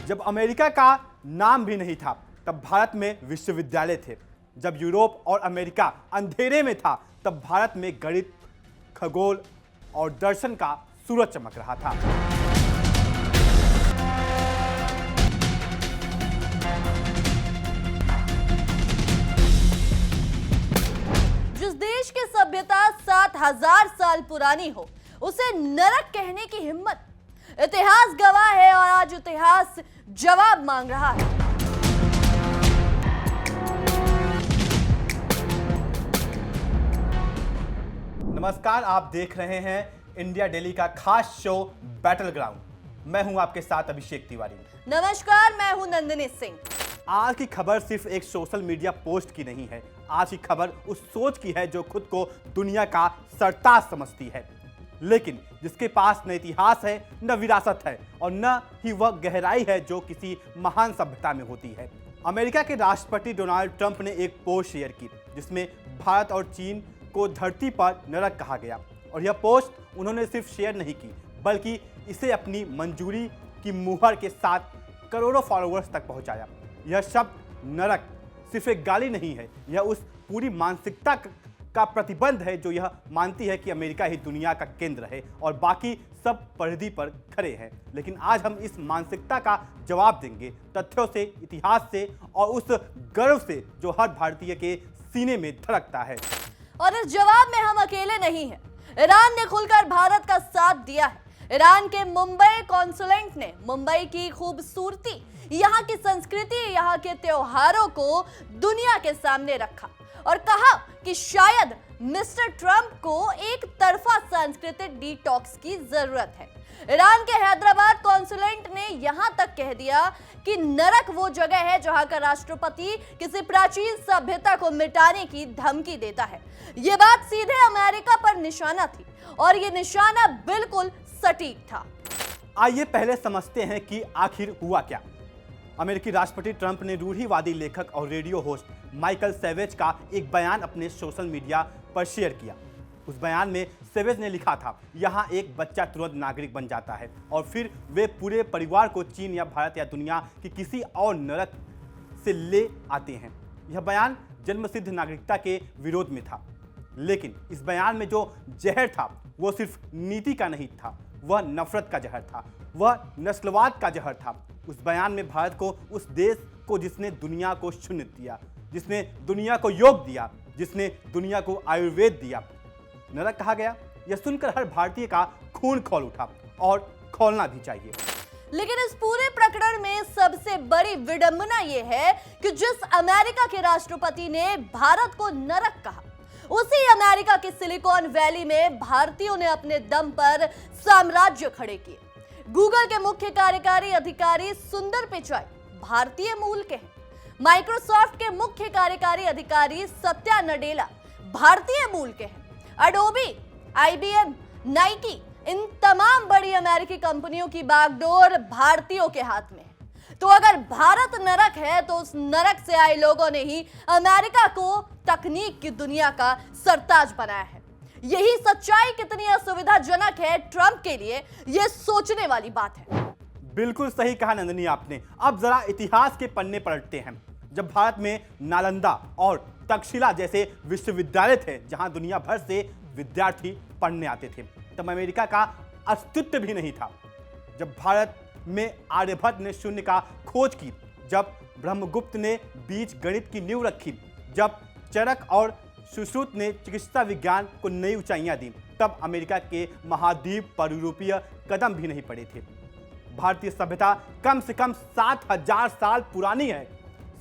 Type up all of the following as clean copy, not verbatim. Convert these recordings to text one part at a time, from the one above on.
जब अमेरिका का नाम भी नहीं था तब भारत में विश्वविद्यालय थे। जब यूरोप और अमेरिका अंधेरे में था तब भारत में गणित, खगोल और दर्शन का सूरज चमक रहा था। जिस देश की सभ्यता 7000 साल पुरानी हो उसे नरक कहने की हिम्मत, इतिहास गवाह है और आज इतिहास जवाब मांग रहा है। नमस्कार, आप देख रहे हैं इंडिया डेली का खास शो बैटल ग्राउंड। मैं हूं आपके साथ अभिषेक तिवारी। नमस्कार, मैं हूं नंदिनी सिंह। आज की खबर सिर्फ एक सोशल मीडिया पोस्ट की नहीं है। आज की खबर उस सोच की है जो खुद को दुनिया का सरताज समझती है, लेकिन जिसके पास न इतिहास है, न विरासत है और न ही वह गहराई है जो किसी महान सभ्यता में होती है। अमेरिका के राष्ट्रपति डोनाल्ड ट्रंप ने एक पोस्ट शेयर की जिसमें भारत और चीन को धरती पर नरक कहा गया, और यह पोस्ट उन्होंने सिर्फ शेयर नहीं की बल्कि इसे अपनी मंजूरी की मुहर के साथ करोड़ों फॉलोअर्स तक पहुंचाया। यह शब्द नरक सिर्फ एक गाली नहीं है, यह उस पूरी मानसिकता का प्रतिबंध है जो यह मानती है कि अमेरिका ही दुनिया का केंद्र है और बाकी सब परिधि पर खड़े हैं। लेकिन आज हम इस मानसिकता का जवाब देंगे तथ्यों से, इतिहास से और उस गर्व से जो हर भारतीय के सीने में धड़कता है। और इस जवाब में हम अकेले नहीं हैं। ईरान ने खुलकर भारत का साथ दिया है। ईरान के मुंबई कॉन्सुलेट ने मुंबई की खूबसूरती, यहाँ की संस्कृति, यहाँ के त्योहारों को दुनिया के सामने रखा और कहा कि शायद मिस्टर ट्रंप को एक तरफा सांस्कृतिक डिटॉक्स की जरूरत है। ईरान के हैदराबाद कॉन्सुलेट ने यहां तक कह दिया कि नरक वो जगह है जहां का राष्ट्रपति किसी प्राचीन सभ्यता को मिटाने की धमकी देता है। ये बात सीधे अमेरिका पर निशाना थी और ये निशाना बिल्कुल सटीक था। आइए पहले समझते हैं कि आखिर हुआ क्या। अमेरिकी राष्ट्रपति ट्रंप ने रूढ़िवादी लेखक और रेडियो होस्ट माइकल सैवेज का एक बयान अपने सोशल मीडिया पर शेयर किया। उस बयान में सैवेज ने लिखा था, यहाँ एक बच्चा तुरंत नागरिक बन जाता है और फिर वे पूरे परिवार को चीन या भारत या दुनिया की किसी और नरक से ले आते हैं। यह बयान जन्मसिद्ध नागरिकता के विरोध में था, लेकिन इस बयान में जो जहर था वो सिर्फ नीति का नहीं था, वह नफरत का जहर था, वह नस्लवाद का जहर था। उस बयान में भारत को, उस देश को जिसने दुनिया को शून्य दिया, जिसने दुनिया को योग दिया, जिसने दुनिया को आयुर्वेद दिया, नरक कहा गया। यह सुनकर हर भारतीय का खून खौल उठा और खौलना भी चाहिए। लेकिन इस पूरे प्रकरण में सबसे बड़ी विडंबना यह है कि जिस अमेरिका के राष्ट्रपति ने भारत को नरक कहा, उसी अमेरिका के सिलिकॉन वैली में भारतीयों ने अपने दम पर साम्राज्य खड़े किए। गूगल के मुख्य कार्यकारी अधिकारी सुंदर पिचाई भारतीय मूल के हैं। माइक्रोसॉफ्ट के मुख्य कार्यकारी अधिकारी सत्या नडेला भारतीय मूल के हैं। एडोबी, IBM, नाइकी, इन तमाम बड़ी अमेरिकी कंपनियों की बागडोर भारतीयों के हाथ में है। तो अगर भारत नरक है तो उस नरक से आए लोगों ने ही अमेरिका को तकनीक की दुनिया का सरताज बनाया है। यही सच्चाई कितनी असुविधाजनक है ट्रंप के लिए, यह सोचने वाली बात है। बिल्कुल सही कहा नंदिनी आपने। अब जरा इतिहास के पन्ने पलटते हैं। जब भारत में नालंदा और तक्षशिला जैसे विश्वविद्यालय थे जहां दुनिया भर से विद्यार्थी पढ़ने आते थे, तब अमेरिका का अस्तित्व भी नहीं था। जब भारत में आर्यभट्ट ने शून्य का खोज की, जब ब्रह्मगुप्त ने बीज गणित की नींव रखी, जब चरक और सुश्रुत ने चिकित्सा विज्ञान को नई ऊंचाइयां दी, तब अमेरिका के महाद्वीप पर यूरोपीय कदम भी नहीं पड़े थे। भारतीय सभ्यता कम से कम 7000 साल पुरानी है।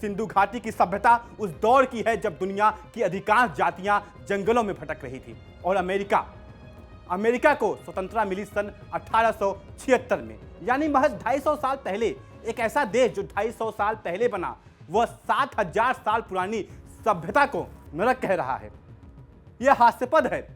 सिंधु घाटी की सभ्यता उस दौर की है जब दुनिया की अधिकांश जातियां जंगलों में भटक रही थी और अमेरिका को स्वतंत्रता मिली सन 1876 में, यानी महज 250 साल पहले। एक ऐसा देश जो 250 साल पहले बना, वह 7000 साल पुरानी सभ्यता को नरक कह रहा है। यह हास्यास्पद है,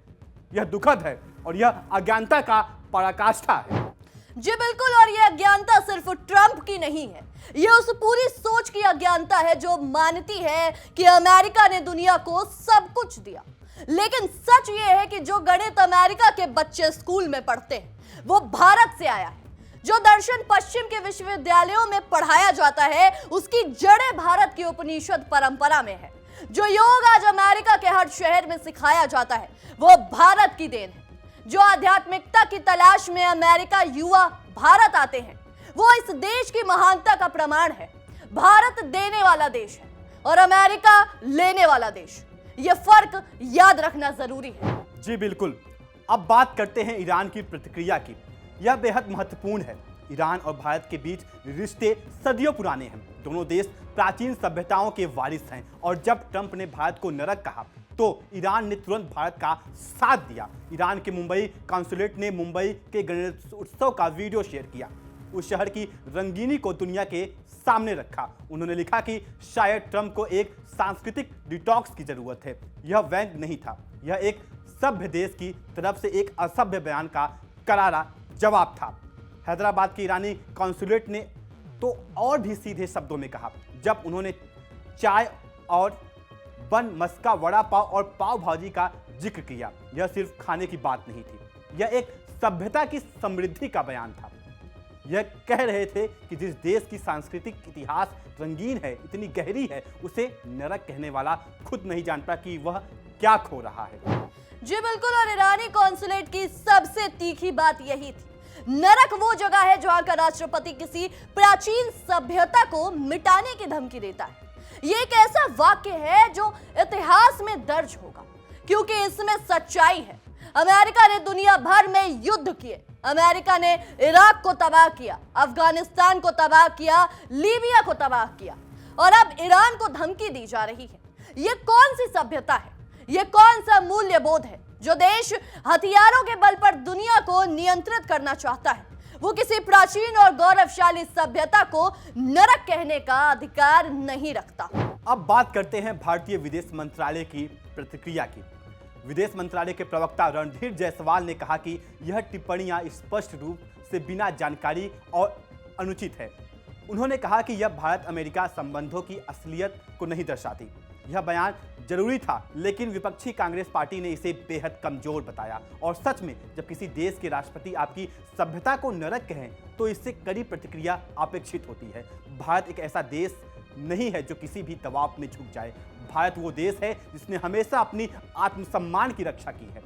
यह दुखद है और यह अज्ञानता का पराकाष्ठा है। जी बिल्कुल, और यह अज्ञानता सिर्फ ट्रंप की नहीं है, यह उस पूरी सोच की अज्ञानता है जो मानती है कि अमेरिका ने दुनिया को सब कुछ दिया। लेकिन सच यह है कि जो गणित अमेरिका के बच्चे स्कूल में पढ़ते हैं वो भारत से आया है। जो दर्शन पश्चिम के विश्वविद्यालयों में पढ़ाया जाता है उसकी जड़ें भारत की उपनिषद परंपरा में है। जो योग आज अमेरिका के हर शहर में सिखाया जाता है वो भारत की देन है। जो आध्यात्मिकता की तलाश में अमेरिका युवा भारत आते हैं वो इस देश की महानता का प्रमाण है। भारत देने वाला देश है और अमेरिका लेने वाला देश, यह फर्क याद रखना जरूरी है। जी बिल्कुल। अब बात करते हैं ईरान की प्रतिक्रिया की। यह बेहद महत्वपूर्ण है। ईरान और भारत के बीच रिश्ते सदियों पुराने हैं। दोनों देश प्राचीन सभ्यताओं के वारिस हैं और जब ट्रंप ने भारत को नरक कहा तो ईरान ने तुरंत भारत का साथ दिया। ईरान के मुंबई कॉन्सुलेट ने मुंबई के गणेश उत्सव का वीडियो शेयर किया, उस शहर की रंगीनी को दुनिया के सामने रखा। उन्होंने लिखा कि शायद ट्रंप को एक सांस्कृतिक डिटॉक्स की जरूरत है। यह व्यंग्य नहीं था, यह एक सभ्य देश की तरफ से एक असभ्य बयान का करारा जवाब था। हैदराबाद के ईरानी कॉन्सुलेट ने तो और भी सीधे शब्दों में कहा जब उन्होंने चाय और बन मस्का वड़ा पाव और पाव भाजी का जिक्र किया। यह सिर्फ खाने की बात नहीं थी, यह एक सभ्यता की समृद्धि का बयान था। यह कह रहे थे कि जिस देश की सांस्कृतिक इतिहास रंगीन है, इतनी गहरी है, उसे नरक कहने वाला खुद नहीं जानता कि वह क्या खो रहा है। जी बिल्कुल। और ईरानी कॉन्सुलेट की सबसे तीखी बात यही थी। नरक वो जगह है जहां का राष्ट्रपति किसी प्राचीन सभ्यता को मिटाने की धमकी देता है। ये एक ऐसा वाक्य है जो इतिहास में दर्ज होगा क्योंकि इसमें सच्चाई है। अमेरिका ने दुनिया भर में युद्ध किए। अमेरिका ने इराक को तबाह किया, अफगानिस्तान को तबाह किया, लीबिया को तबाह किया और अब ईरान को धमकी दी जा रही है। ये कौन सी सभ्यता है? ये कौन सा मूल्य बोध है जो देश हथियारों के बल पर दुनिया को नियंत्रित करना चाहता है? वो किसी प्राचीन और गौरवशाली सभ्यता को नरक कहने का अधिकार नहीं रखता। अब बात करते हैं भारतीय विदेश मंत्रालय की प्रतिक्रिया की। विदेश मंत्रालय के प्रवक्ता रणधीर जायसवाल ने कहा कि यह टिप्पणियां स्पष्ट रूप से बिना जानकारी और अनुचित है। उन्होंने कहा कि यह भारत अमेरिका संबंधों की असलियत को नहीं दर्शाती। यह बयान जरूरी था लेकिन विपक्षी कांग्रेस पार्टी ने इसे बेहद कमजोर बताया। और सच में जब किसी देश के राष्ट्रपति आपकी सभ्यता को नरक कहें तो इससे कड़ी प्रतिक्रिया अपेक्षित होती है। भारत एक ऐसा देश नहीं है जो किसी भी दबाव में झुक जाए। भारत वो देश है जिसने हमेशा अपनी आत्मसम्मान की रक्षा की है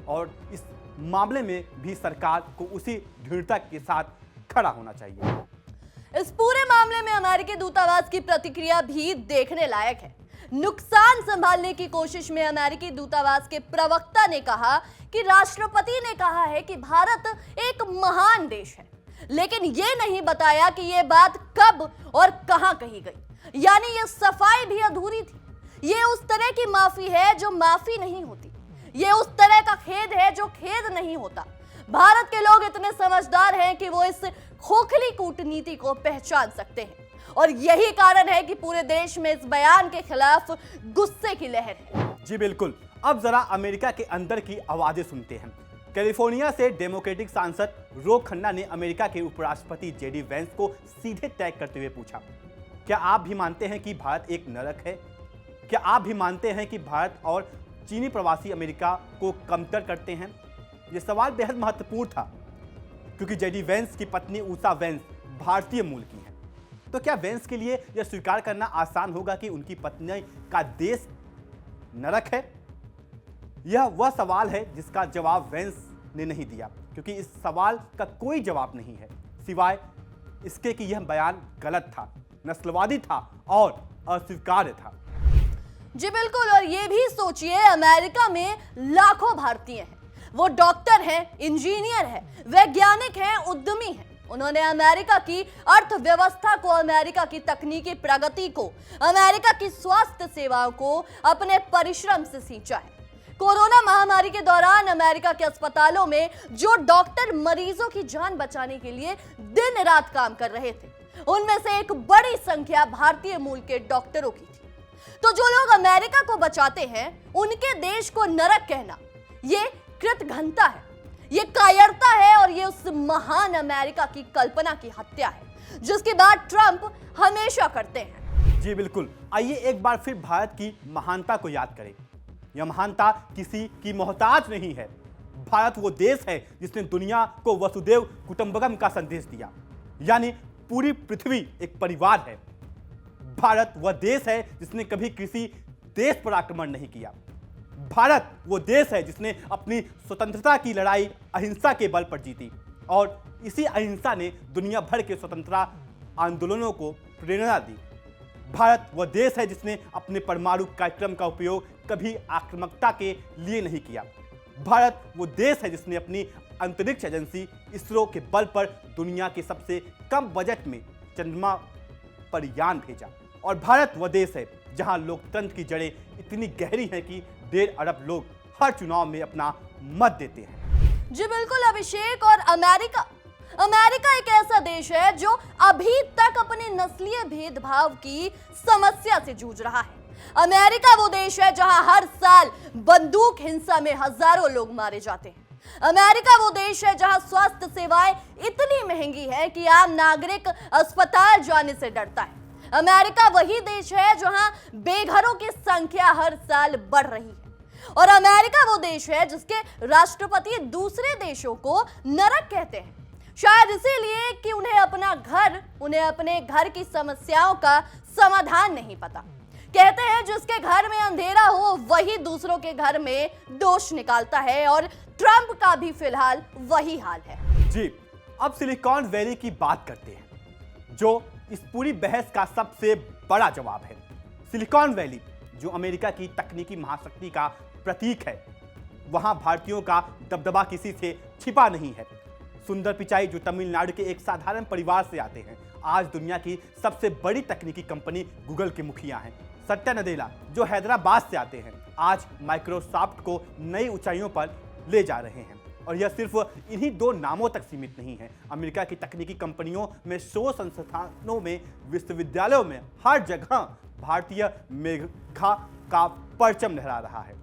और इस मामले में भी सरकार को उसी दृढ़ता के साथ खड़ा होना चाहिए। इस पूरे मामले में अमेरिकी दूतावास की प्रतिक्रिया भी देखने लायक है। नुकसान संभालने की कोशिश में अमेरिकी दूतावास के प्रवक्ता ने कहा कि राष्ट्रपति ने कहा है कि भारत एक महान देश है, लेकिन यह नहीं बताया कि यह बात कब और कहां कही गई। यानी यह सफाई भी अधूरी थी। यह उस तरह की माफी है जो माफी नहीं होती। यह उस तरह का खेद है जो खेद नहीं होता। भारत के लोग इतने समझदार हैं कि वो इस खोखली कूटनीति को पहचान सकते हैं और यही कारण है कि पूरे देश में इस बयान के खिलाफ गुस्से की लहर है। जी बिल्कुल। अब जरा अमेरिका के अंदर की आवाजें सुनते हैं। कैलिफोर्निया से डेमोक्रेटिक सांसद रो खन्ना ने अमेरिका के उपराष्ट्रपति जेडी वेंस को सीधे टैग करते हुए पूछा, क्या आप भी मानते हैं कि भारत एक नरक है? क्या आप भी मानते हैं कि भारत और चीनी प्रवासी अमेरिका को कमतर करते हैं? यह सवाल बेहद महत्वपूर्ण था क्योंकि जेडी वेंस की पत्नी उषा वेंस भारतीय मूल की है। तो क्या वेंस के लिए यह स्वीकार करना आसान होगा कि उनकी पत्नी का देश नरक है? यह वह सवाल है जिसका जवाब वेंस ने नहीं दिया क्योंकि इस सवाल का कोई जवाब नहीं है सिवाय इसके कि यह बयान गलत था, नस्लवादी था और अस्वीकार्य था। जी बिल्कुल। और ये भी सोचिए, अमेरिका में लाखों भारतीय हैं। वो डॉक्टर हैं, इंजीनियर हैं, वैज्ञानिक हैं, उद्यमी हैं। उन्होंने अमेरिका की अर्थव्यवस्था को, अमेरिका की तकनीकी प्रगति को, अमेरिका की स्वास्थ्य सेवाओं को अपने परिश्रम से सींचा है। कोरोना महामारी के दौरान अमेरिका के अस्पतालों में जो डॉक्टर मरीजों की जान बचाने के लिए दिन रात काम कर रहे थे, उनमें से एक बड़ी संख्या भारतीय मूल के डॉक्टरों की थी। तो जो लोग अमेरिका को बचाते हैं, उनके देश को नरक कहना, ये कृतघ्नता है, ये कायरता है और ये उस महान अमेरिका की कल्पना की हत्या है जिसकी बात ट्रंप हमेशा करते हैं। जी बिल्कुल। आइए एक बार फिर भारत की महानता को याद करें। यह महानता किसी की मोहताज नहीं है, भारत वो देश है जिसने दुनिया को वसुदेव कुटुंबकम का संदेश दिया, यानी पूरी पृथ्वी एक परिवार है। भारत वह देश है जिसने कभी किसी देश पर आक्रमण नहीं किया। भारत वो देश है जिसने अपनी स्वतंत्रता की लड़ाई अहिंसा के बल पर जीती और इसी अहिंसा ने दुनिया भर के स्वतंत्रता आंदोलनों को प्रेरणा दी। भारत वह देश है जिसने अपने परमाणु कार्यक्रम का उपयोग कभी आक्रामकता के लिए नहीं किया। भारत वो देश है जिसने अपनी अंतरिक्ष एजेंसी इसरो के बल पर दुनिया के सबसे कम बजट में चंद्रमा पर यान भेजा। और भारत वह देश है जहां लोकतंत्र की जड़ें इतनी गहरी हैं कि 1.5 अरब लोग हर चुनाव में अपना मत देते हैं। जी बिल्कुल अभिषेक, और अमेरिका एक ऐसा देश है जो अभी तक अपने नस्लीय भेदभाव की समस्या से जूझ रहा है। अमेरिका वो देश है जहां हर साल बंदूक हिंसा में हजारों लोग मारे जाते हैं। अमेरिका वो देश है जहां स्वास्थ्य सेवाएं इतनी महंगी है कि आम नागरिक अस्पताल जाने से डरता है। अमेरिका वही देश है जहां बेघरों की संख्या हर साल बढ़ रही है। और अमेरिका वो देश है जिसके राष्ट्रपति दूसरे देशों को नरक कहते हैं, शायद इसीलिए कि उन्हें अपने घर की समस्याओं का समाधान नहीं पता। कहते हैं जिसके घर में अंधेरा हो वही दूसरों के घर में दोष निकालता है, और ट्रंप का भी फिलहाल वही हाल है। जी, अब सिलिकॉन वैली की बात करते हैं, जो इस पूरी बहस का सबसे बड़ा जवाब है। सिलिकॉन वैली जो अमेरिका की तकनीकी महाशक्ति का प्रतीक है, वहां भारतीयों का दबदबा किसी से छिपा नहीं है। सुंदर पिचाई जो तमिलनाडु के एक साधारण परिवार से आते हैं, आज दुनिया की सबसे बड़ी तकनीकी कंपनी गूगल के मुखिया हैं। सत्या नदेला जो हैदराबाद से आते हैं, आज माइक्रोसॉफ्ट को नई ऊंचाइयों पर ले जा रहे हैं। और यह सिर्फ इन्हीं 2 नामों तक सीमित नहीं है। अमेरिका की तकनीकी कंपनियों में, शोध संस्थानों में, विश्वविद्यालयों में, हर जगह भारतीय मेघा का परचम लहरा रहा है।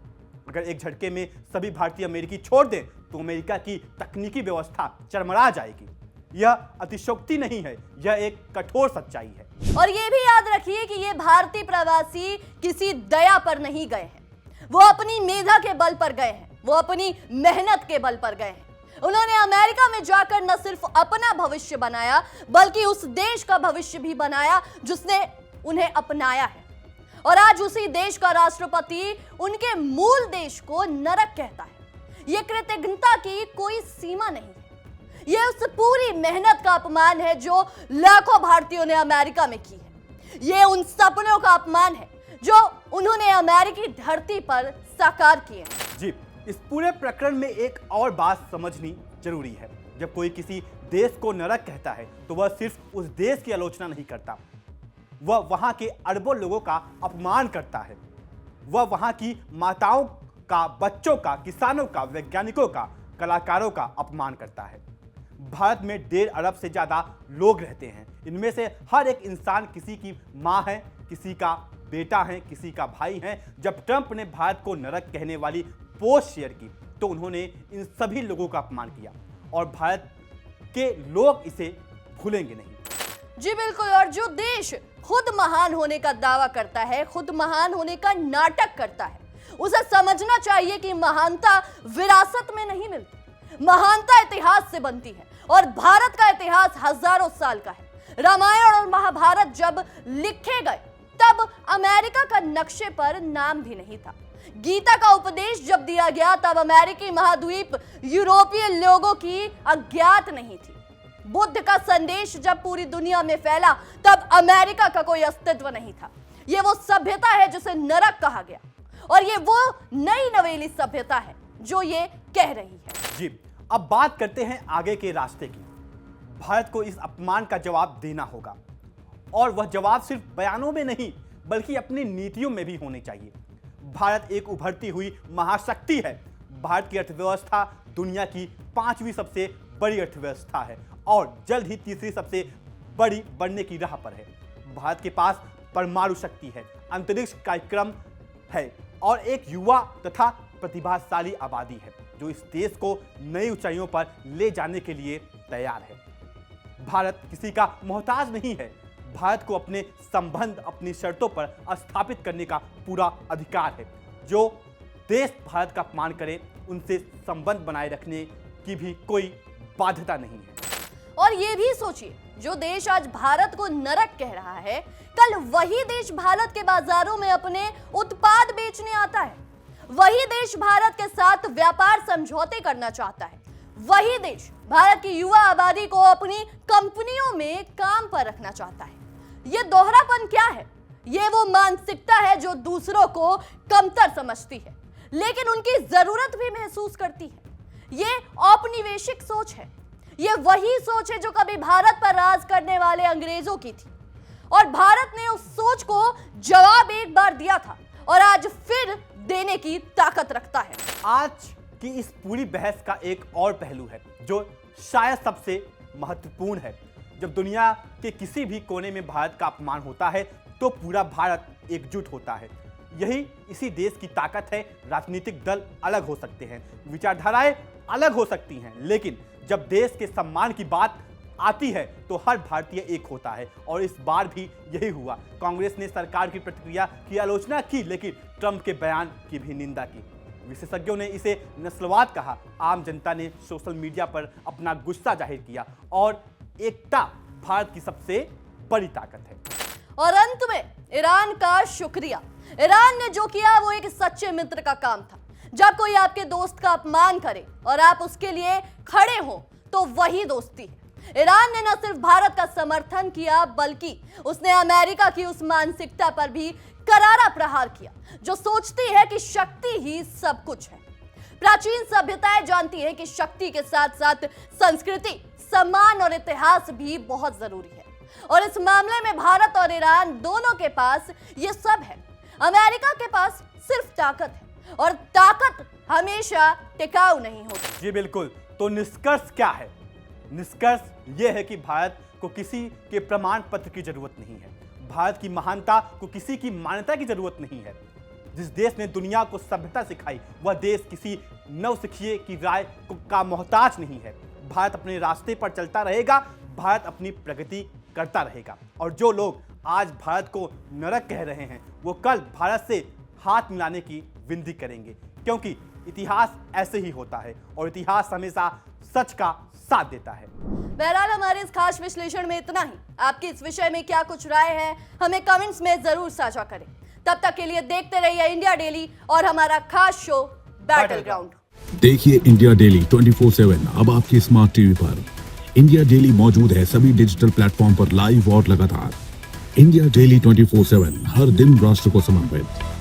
अगर एक झटके में सभी भारतीय अमेरिकी छोड़ दें तो अमेरिका की तकनीकी व्यवस्था चरमरा जाएगी। यह अतिशयोक्ति नहीं है, यह एक कठोर सच्चाई है। और ये भी याद रखिए कि ये भारतीय प्रवासी किसी दया पर नहीं गए हैं, वो अपनी मेधा के बल पर गए हैं, वो अपनी मेहनत के बल पर गए हैं। उन्होंने अमेरिका में जाकर न सिर्फ अपना भविष्य बनाया बल्कि उस देश का भविष्य भी बनाया जिसने उन्हें अपनाया है। और आज उसी देश का राष्ट्रपति उनके मूल देश को नरक कहता है। यह कृतज्ञता की कोई सीमा नहीं है। यह उस पूरी मेहनत का अपमान है जो लाखों भारतीयों ने अमेरिका में की है। यह उन सपनों का अपमान है जो उन्होंने अमेरिकी धरती पर साकार किए। जी, इस पूरे प्रकरण में एक और बात समझनी जरूरी है। जब कोई किसी देश को नरक कहता है तो वह सिर्फ उस देश की आलोचना नहीं करता, वह वहां के अरबों लोगों का अपमान करता है। वह वहां की माताओं का, बच्चों का, किसानों का, वैज्ञानिकों का, कलाकारों का अपमान करता है। भारत में 1.5 अरब से ज्यादा लोग रहते हैं। इनमें से हर एक इंसान किसी की मां है, किसी का बेटा है, किसी का भाई है। जब ट्रंप ने भारत को नरक कहने वाली पोस्ट शेयर की तो उन्होंने इन सभी लोगों का अपमान किया और भारत के लोग इसे भूलेंगे नहीं। जी बिल्कुल, और जो देश खुद महान होने का दावा करता है, खुद महान होने का नाटक करता है, उसे समझना चाहिए कि महानता विरासत में नहीं मिलती, महानता इतिहास से बनती है। और भारत का इतिहास हजारों साल का है। रामायण और महाभारत जब लिखे गए तब अमेरिका का नक्शे पर नाम भी नहीं था। गीता का उपदेश जब दिया गया तब अमेरिकी महाद्वीप यूरोपीय लोगों की अज्ञात नहीं थी। बुद्ध का संदेश जब पूरी दुनिया में फैला तब अमेरिका का कोई अस्तित्व नहीं था। यह वो सभ्यता है जिसे नरक कहा गया, और ये वो नई नवेली सभ्यता है जो ये कह रही है। जी, अब बात करते हैं आगे के रास्ते की। भारत को इस अपमान का जवाब देना होगा, और वह जवाब सिर्फ बयानों में नहीं बल्कि अपनी नीतियों में भी होने चाहिए। भारत एक उभरती हुई महाशक्ति है। भारत की अर्थव्यवस्था दुनिया की 5वीं सबसे बड़ी अर्थव्यवस्था है और जल्द ही 3री सबसे बड़ी बनने की राह पर है। भारत के पास परमाणु शक्ति है, अंतरिक्ष कार्यक्रम है और एक युवा तथा प्रतिभाशाली आबादी है जो इस देश को नई ऊंचाइयों पर ले जाने के लिए तैयार है। भारत किसी का मोहताज नहीं है। भारत को अपने संबंध, अपनी शर्तों पर स्थापित करने का पूरा अधिकार है। जो देश भारत का अपमान करे उनसे संबंध बनाए रखने की भी कोई बाध्यता नहीं है। और ये भी सोचिए, जो देश आज भारत को नरक कह रहा है, कल वही देश भारत के बाजारों में अपने उत्पाद बेचने आता है। वही देश भारत के साथ व्यापार समझौते करना चाहता है। वही देश भारत की युवा आबादी को अपनी कंपनियों में काम पर रखना चाहता है। ये दोहरापन क्या है? ये वो मानसिकता है जो दूसरों को कमतर समझती है, लेकिन उनकी जरूरत भी महसूस करती है। ये औपनिवेशिक सोच है। ये वही सोच है जो कभी भारत पर राज करने वाले अंग्रेजों की थी, और भारत ने उस सोच को जवाब एक बार दिया था और आज फिर देने की ताकत रखता है। आज की इस पूरी बहस का एक और पहलू है जो शायद सबसे महत्वपूर्ण है। जब दुनिया के किसी भी कोने में भारत का अपमान होता है तो पूरा भारत एकजुट होता है। यही इसी देश की ताकत है। राजनीतिक दल अलग हो सकते हैं, विचारधाराएं अलग हो सकती हैं, लेकिन जब देश के सम्मान की बात आती है तो हर भारतीय एक होता है। और इस बार भी यही हुआ। कांग्रेस ने सरकार की प्रतिक्रिया की आलोचना की, लेकिन ट्रंप के बयान की भी निंदा की। विशेषज्ञों ने इसे नस्लवाद कहा। आम जनता ने सोशल मीडिया पर अपना गुस्सा जाहिर किया, और एकता भारत की सबसे बड़ी ताकत है। और अंत में ईरान का शुक्रिया। ईरान ने जो किया वो एक सच्चे मित्र का काम था। जब कोई आपके दोस्त का अपमान करे और आप उसके लिए खड़े हो तो वही दोस्ती है। ईरान ने न सिर्फ भारत का समर्थन किया, बल्कि उसने अमेरिका की उस मानसिकता पर भी करारा प्रहार किया जो सोचती है कि शक्ति ही सब कुछ है। प्राचीन सभ्यताएं जानती है कि शक्ति के साथ साथ संस्कृति, सम्मान और इतिहास भी बहुत जरूरी है, और इस मामले में भारत और ईरान दोनों के पास ये सब है। अमेरिका के पास सिर्फ ताकत है, और ताकत हमेशा टिकाऊ नहीं होती। जी बिल्कुल। तो निष्कर्ष क्या है? निष्कर्ष यह है कि भारत को किसी के प्रमाण पत्र की जरूरत नहीं है। भारत की महानता को किसी की मान्यता की जरूरत नहीं है। जिस देश ने दुनिया को सभ्यता सिखाई, वह देश किसी नवसिखिए की राय का मोहताज नहीं है। भारत अपने रास्ते पर चलता रहेगा, भारत अपनी प्रगति करता रहेगा। और जो लोग आज भारत को नरक कह रहे हैं, वो कल भारत से हाथ मिलाने की विनती करेंगे, क्योंकि इतिहास ऐसे ही होता है और इतिहास हमेशा सच का साथ देता है। बहरहाल हमारे इस खास विश्लेषण में इतना ही। आपकी इस विषय में क्या कुछ राय है, हमें कमेंट्स में जरूर साझा करें। तब तक के लिए देखते रहिए इंडिया डेली और हमारा खास शो बैटल ग्राउंड। देखिए इंडिया डेली 24/7 अब आपके स्मार्ट टीवी पर। इंडिया डेली मौजूद है सभी डिजिटल प्लेटफॉर्म पर लाइव और लगातार। इंडिया डेली 24/7 हर दिन राष्ट्र को समर्पित।